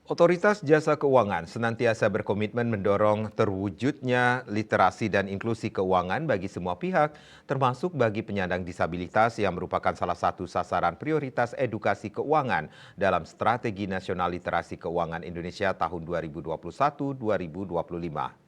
Otoritas Jasa Keuangan senantiasa berkomitmen mendorong terwujudnya literasi dan inklusi keuangan bagi semua pihak, termasuk bagi penyandang disabilitas yang merupakan salah satu sasaran prioritas edukasi keuangan dalam Strategi Nasional Literasi Keuangan Indonesia tahun 2021-2025.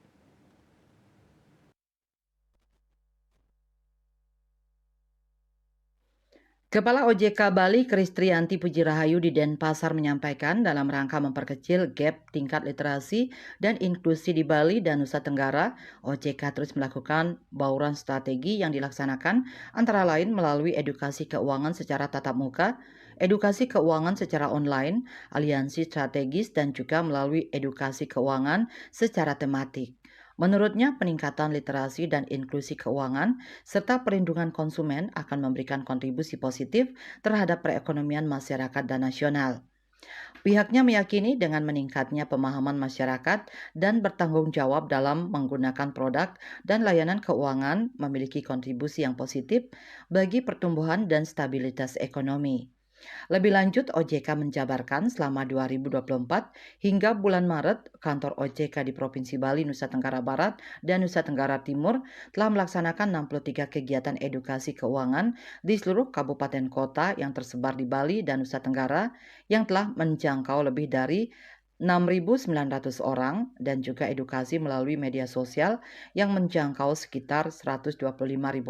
Kepala OJK Bali Kristrianti Pujirahayu di Denpasar menyampaikan dalam rangka memperkecil gap tingkat literasi dan inklusi di Bali dan Nusa Tenggara, OJK terus melakukan bauran strategi yang dilaksanakan antara lain melalui edukasi keuangan secara tatap muka, edukasi keuangan secara online, aliansi strategis dan juga melalui edukasi keuangan secara tematik. Menurutnya, peningkatan literasi dan inklusi keuangan serta perlindungan konsumen akan memberikan kontribusi positif terhadap perekonomian masyarakat dan nasional. Pihaknya meyakini dengan meningkatnya pemahaman masyarakat dan bertanggung jawab dalam menggunakan produk dan layanan keuangan memiliki kontribusi yang positif bagi pertumbuhan dan stabilitas ekonomi. Lebih lanjut, OJK menjabarkan selama 2024 hingga bulan Maret, kantor OJK di Provinsi Bali, Nusa Tenggara Barat, dan Nusa Tenggara Timur telah melaksanakan 63 kegiatan edukasi keuangan di seluruh kabupaten kota yang tersebar di Bali dan Nusa Tenggara yang telah menjangkau lebih dari 6.900 orang dan juga edukasi melalui media sosial yang menjangkau sekitar 125.000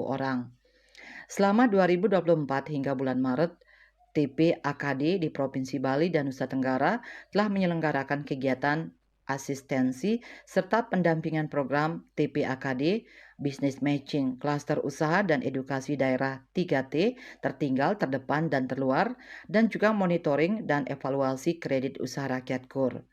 orang. Selama 2024 hingga bulan Maret, TP-AKD di Provinsi Bali dan Nusa Tenggara telah menyelenggarakan kegiatan asistensi serta pendampingan program TP-AKD, Business Matching, Klaster Usaha dan Edukasi Daerah 3T, tertinggal, terdepan, dan terluar, dan juga monitoring dan evaluasi kredit usaha rakyat KUR.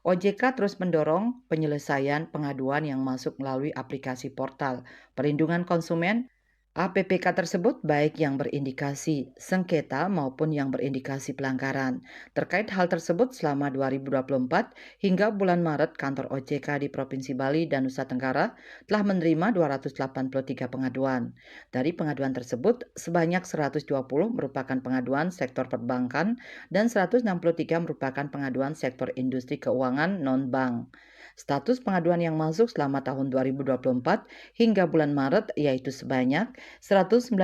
OJK terus mendorong penyelesaian pengaduan yang masuk melalui aplikasi portal perlindungan konsumen. APPK tersebut baik yang berindikasi sengketa maupun yang berindikasi pelanggaran. Terkait hal tersebut selama 2024 hingga bulan Maret, kantor OJK di Provinsi Bali dan Nusa Tenggara telah menerima 283 pengaduan. Dari pengaduan tersebut, sebanyak 120 merupakan pengaduan sektor perbankan dan 163 merupakan pengaduan sektor industri keuangan non-bank. Status pengaduan yang masuk selama tahun 2024 hingga bulan Maret yaitu sebanyak 195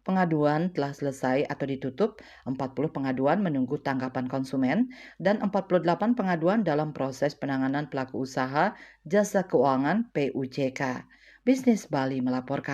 pengaduan telah selesai atau ditutup, 40 pengaduan menunggu tanggapan konsumen, dan 48 pengaduan dalam proses penanganan pelaku usaha jasa keuangan PUJK. Bisnis Bali melaporkan.